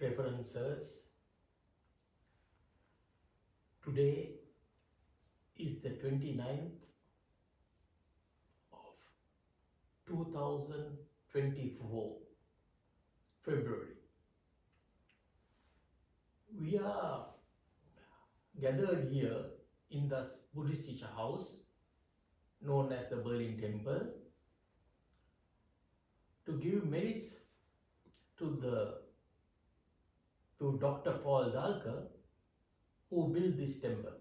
references. Today is the 29th of 2024, February. We are gathered here in this Buddhist teacher house known as the Berlin Temple to give merits to Dr. Paul Dhalke, who built this temple.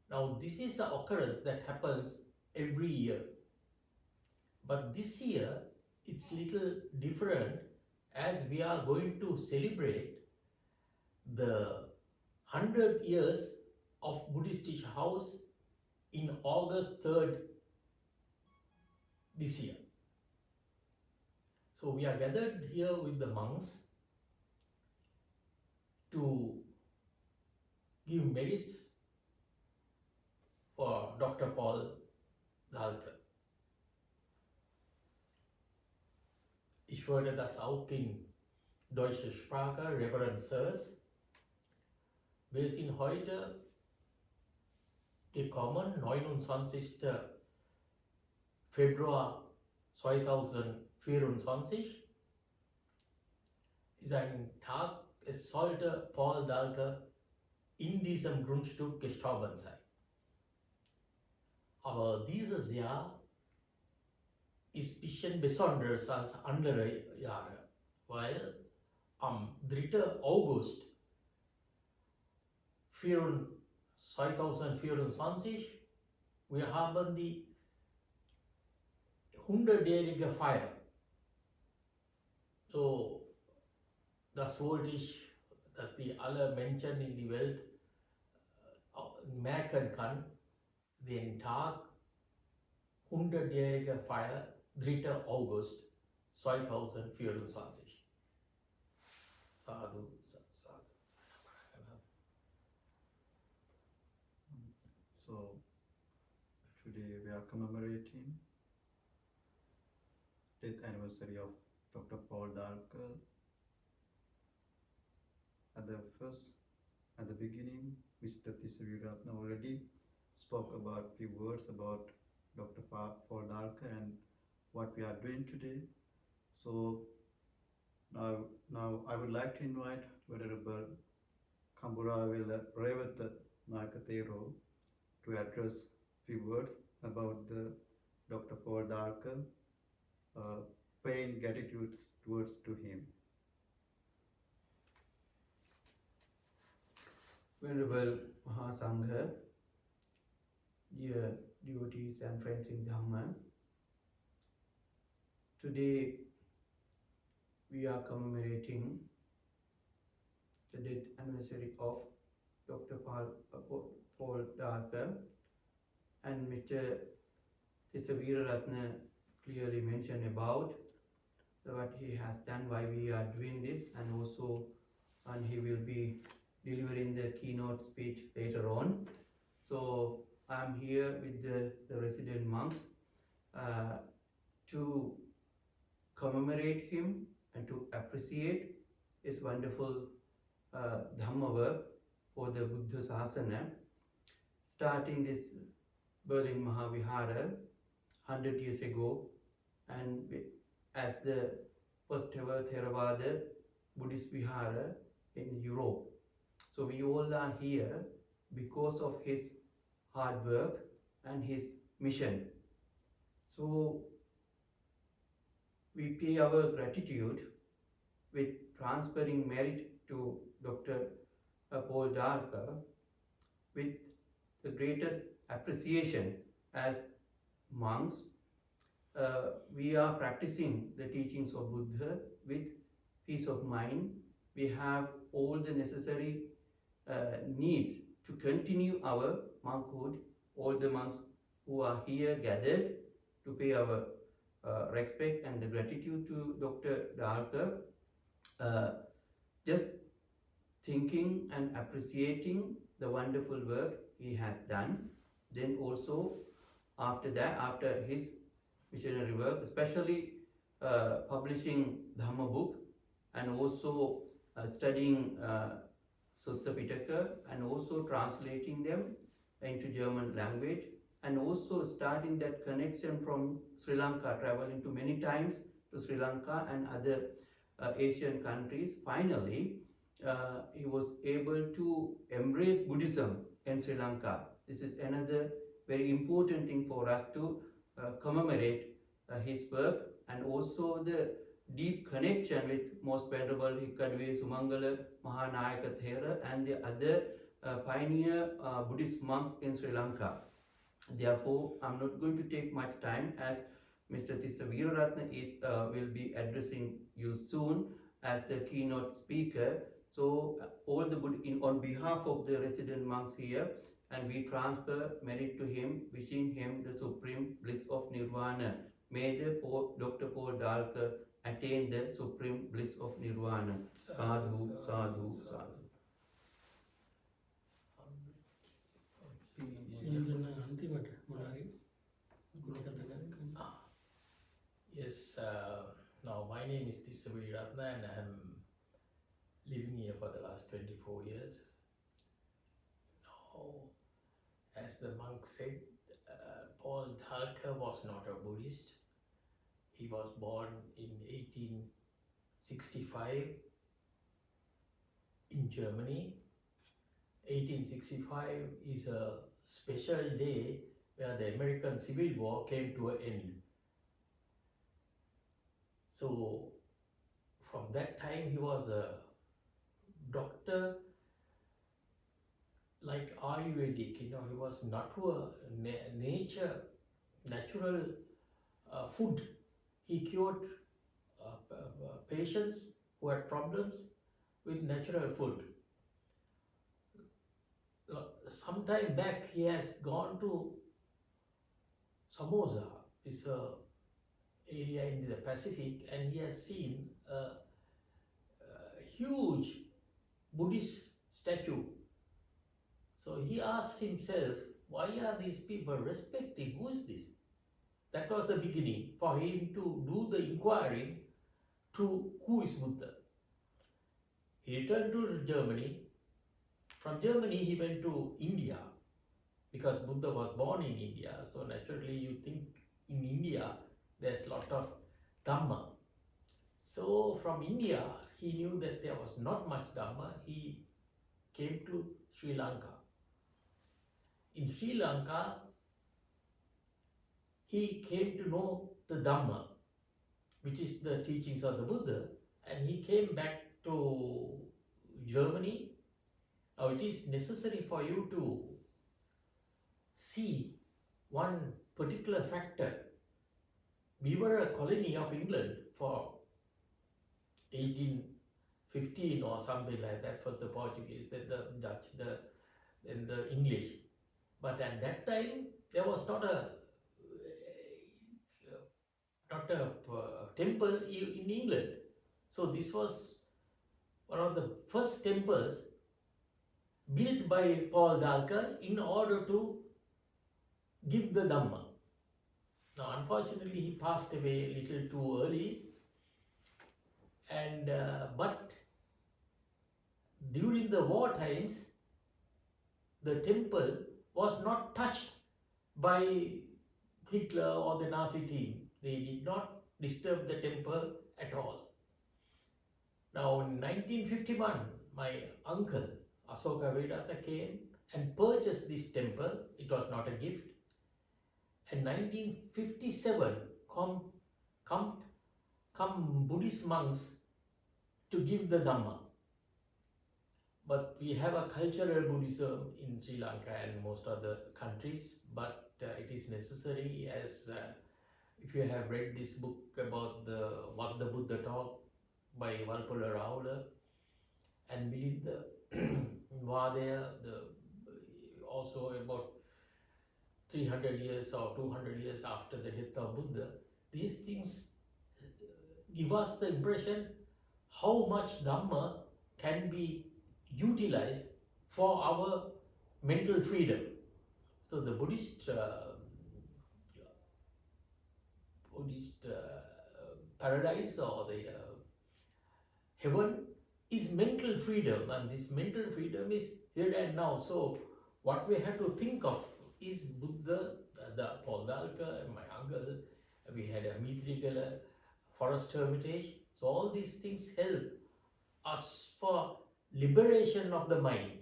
Now, this is an occurrence that happens every year, but this year it's little different as we are going to celebrate the 100 years of Buddhist teacher house in August 3rd this year. So we are gathered here with the monks to give merits for Dr. Paul Dhalke. Ich würde das auch in deutsche Sprache, Reverend Sirs. Wir sind heute gekommen, 29. Februar 2024. Ist ein Tag, es sollte Paul Dhalke in diesem Grundstück gestorben sein. Aber dieses Jahr ist ein bisschen besonders als andere Jahre, weil am 3. August 2024 wir haben die 100-jährige Feier. So, das wollte ich, dass die alle Menschen in die Welt merken kann, den Tag 100-jährige Feier, 3. August 2024. Sadhu, sadhu. So, today we are commemorating death anniversary of Dr. Paul Dhalke. At the beginning, Mr. Tisaviratna already spoke about few words about Dr. Paul Dhalke and what we are doing today. So now I would like to invite Venerable Kamburavila Revatha Nakatero to address few words about the Dr. Paul Dhalke, paying gratitude towards to him. Venerable Mahasangha, dear devotees and friends in Dhamma, today we are commemorating the death anniversary of Dr. Paul Dhalke, and Mr. Tisaviratna clearly mentioned about what he has done, why we are doing this, and he will be delivering the keynote speech later on. So I'm here with the resident monks to commemorate him and to appreciate his wonderful Dhamma work for the Buddha Sasana, starting this Berlin Mahavihara 100 years ago, and as the first ever Theravada Buddhist Vihara in Europe. So we all are here because of his hard work and his mission. So we pay our gratitude with transferring merit to Dr. Paul Dhalke with the greatest appreciation. As monks, we are practicing the teachings of Buddha with peace of mind. We have all the necessary needs to continue our monkhood. All the monks who are here gathered to pay our respect and the gratitude to Dr. Dhalke, just thinking and appreciating the wonderful work he has done. Then also after that, after his missionary work, especially publishing Dhamma book, and also studying Sutta Pitaka and also translating them into German language, and also starting that connection from Sri Lanka, traveling to many times to Sri Lanka and other Asian countries. Finally, he was able to embrace Buddhism in Sri Lanka. This is another very important thing for us to commemorate his work, and also the deep connection with Most Venerable Hikkaduwe Sumangala Mahanayaka Thera and the other pioneer Buddhist monks in Sri Lanka. Therefore, I'm not going to take much time, as Mr. Tissa Veeraratne will be addressing you soon as the keynote speaker. So, all the on behalf of the resident monks here, and we transfer merit to him, wishing him the supreme bliss of Nirvana. May the Dr. Paul Dhalke attain the supreme bliss of Nirvana. Sadhu, sadhu, sadhu. Yes, now my name is Tissa Veeraratne and I am living here for the last 24 years. Now, as the monk said, Paul Dhalke was not a Buddhist. He was born in 1865 in Germany. 1865 is a special day where the American Civil War came to an end. So from that time he was a doctor, like Ayurvedic, he was natural food. He cured patients who had problems with natural food. Some time back he has gone to Samosa, this area in the Pacific, and he has seen a huge Buddhist statue. So he asked himself, why are these people respecting? Who is this? That was the beginning for him to do the inquiry to who is Buddha. He returned to Germany. From Germany he went to India, because Buddha was born in India. So naturally you think in India there's a lot of Dhamma. So from India he knew that there was not much Dhamma. He came to Sri Lanka. In Sri Lanka he came to know the Dhamma, which is the teachings of the Buddha, and he came back to Germany. Now it is necessary for you to see one particular factor. We were a colony of England for 1815 or something like that, for the Portuguese, then the Dutch, then the English. But at that time there was not a temple in England. So this was one of the first temples built by Paul Dhalke in order to give the Dhamma. Now unfortunately he passed away a little too early, and but during the war times the temple was not touched by Hitler or the Nazi team. They did not disturb the temple at all. Now in 1951 my uncle Asoka Veeraratne came and purchased this temple. It was not a gift. And 1957 come Buddhist monks to give the Dhamma. But we have a cultural Buddhism in Sri Lanka and most other countries, but it is necessary, as if you have read this book about What the Buddha Taught by Walpola Rahula and Milinda Vadaya, also about 300 years or 200 years after the death of Buddha, these things give us the impression how much Dhamma can be utilized for our mental freedom. So the Buddhist paradise or the Heaven is mental freedom, and this mental freedom is here and now. So, what we have to think of is Buddha, the Paul Dhalke, and my uncle. We had a Mitrigala forest hermitage. So, all these things help us for liberation of the mind,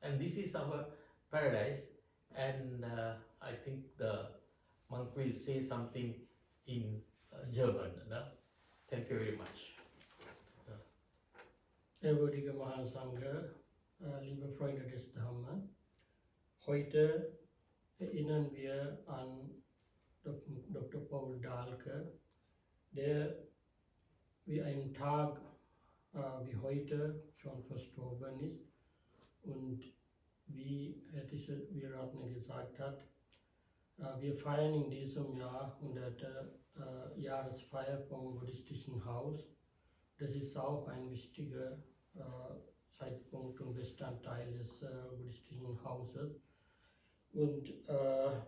and this is our paradise. And I think the monk will say something in German. No? Thank you very much. Ehrwürdige Mahasangha, liebe Freunde des Dhamma, heute erinnern wir an Dr. Paul Dahlke, der wie einen Tag wie heute schon verstorben ist und wie Herr Viratne gesagt hat, wir feiern in diesem Jahr 100. Jahresfeier vom buddhistischen Haus. Das ist auch ein wichtiger Zeitpunkt und Bestandteil des buddhistischen Hauses. Und wegen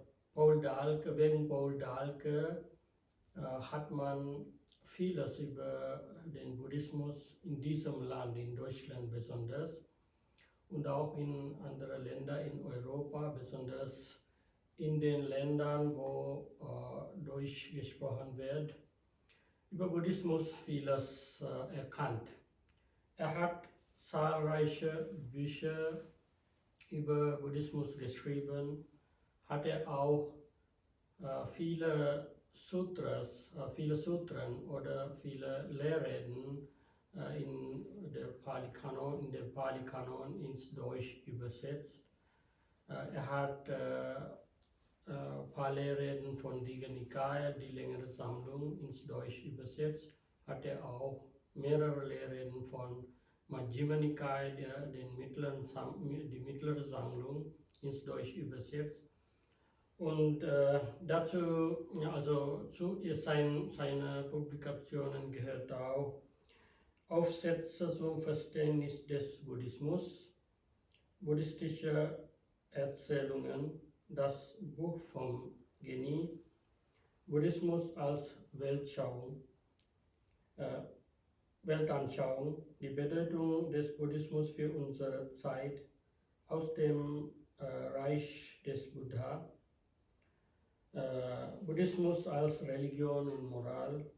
Paul Dahlke hat man vieles über den Buddhismus in diesem Land, in Deutschland besonders, und auch in anderen Ländern in Europa, besonders in den Ländern, wo Deutsch gesprochen wird, über Buddhismus vieles erkannt. Er hat zahlreiche Bücher über Buddhismus geschrieben, hat er auch viele Sutren oder viele Lehrreden in dem Pali-Kanon ins Deutsch übersetzt. Er hat Pali-Reden von Digha Nikaya, die längere Sammlung, ins Deutsch übersetzt. Hat er auch mehrere Lehrreden von Majjhima Nikaya, die mittlere Sammlung, ins Deutsch übersetzt. Und dazu, also zu seinen Publikationen gehört auch Aufsätze zum Verständnis des Buddhismus, buddhistische Erzählungen, das Buch vom Genie, Buddhismus als Weltanschauung, die Bedeutung des Buddhismus für unsere Zeit aus dem Reich des Buddha, Buddhismus als Religion und Moral,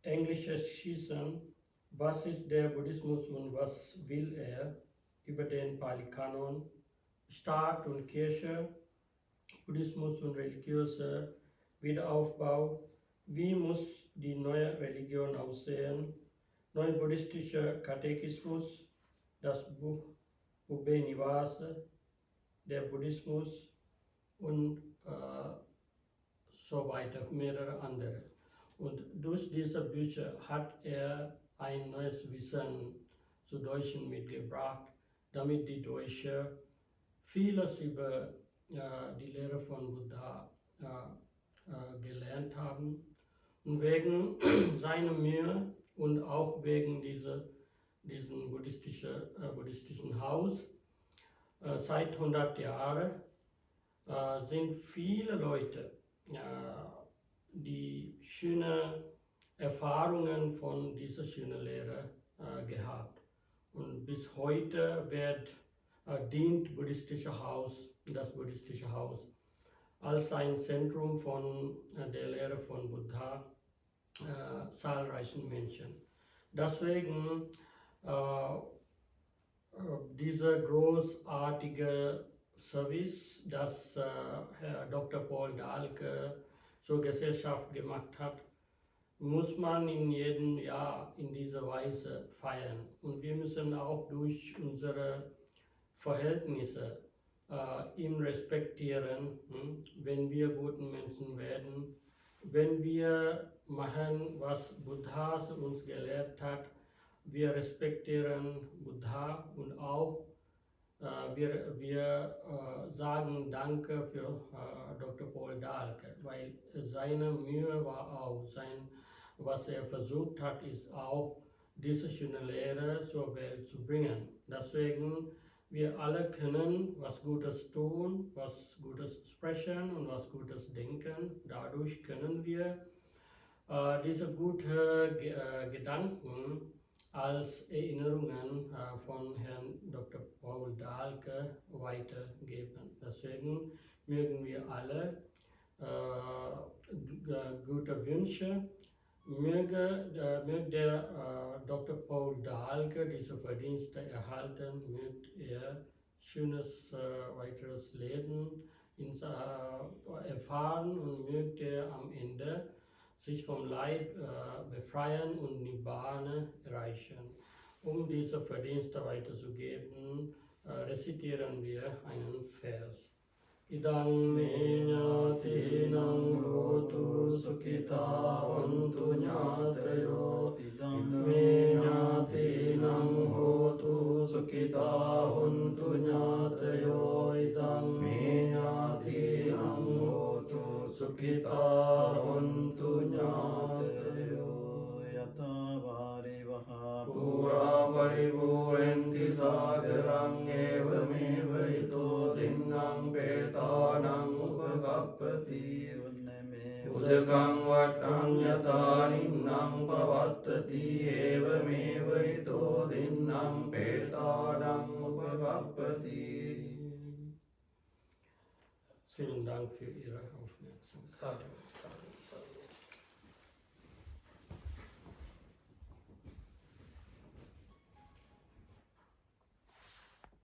englisches Schießen, was ist der Buddhismus und was will er, über den Pali-Kanon, Staat und Kirche, Buddhismus und religiöser Wiederaufbau, wie muss die neue Religion aussehen, neubuddhistischer Katechismus, das Buch Ube Nivasa, der Buddhismus und so weiter, mehrere andere. Und durch diese Bücher hat er ein neues Wissen zu Deutschen mitgebracht, damit die Deutschen vieles über die Lehre von Buddha gelernt haben. Und wegen seiner Mühe und auch wegen diesem buddhistischen Haus seit 100 Jahren sind viele Leute, die schöne Erfahrungen von dieser schönen Lehre gehabt. Und bis heute dient das buddhistische Haus als ein Zentrum von der Lehre von Buddha zahlreichen Menschen. Deswegen dieser großartige Service, das Herr Dr. Paul Dahlke zur Gesellschaft gemacht hat, muss man in jedem Jahr in dieser Weise feiern. Und wir müssen auch durch unsere Verhältnisse ihm respektieren, wenn wir guten Menschen werden, wenn wir machen, was Buddha uns gelehrt hat. Wir respektieren Buddha und auch wir sagen Danke für Dr. Paul Dahlke, weil seine Mühe war auch, was er versucht hat, ist auch diese schöne Lehre zur Welt zu bringen. Deswegen, wir alle können was Gutes tun, was Gutes sprechen und was Gutes denken. Dadurch können wir diese guten Gedanken als Erinnerungen von Herrn Dr. Paul Dahlke weitergeben. Deswegen mögen wir alle gute Wünsche. Möge der Dr. Paul Dahlke diese Verdienste erhalten, möge er schönes weiteres Leben erfahren und möge er am Ende sich vom Leid befreien und Nibbana erreichen. Um diese Verdienste weiterzugeben, rezitieren wir einen Vers. Idang me ñātīnaṁ hotu sukita hontu ñātayo. Idang me ñātīnaṁ hotu sukita hontu ñātayo. Idang me ñātīnaṁ hotu sukita hontu ñātayo. Yata varivaha Pura paripurenti sagarang evameva ito tinnam petanam upakappati. Udakang vatang yataninnam pavattati evameva ito tinnam petanam upakappati. Vielen Dank für Ihre Aufmerksamkeit. Sadhu, sadhu, sadhu.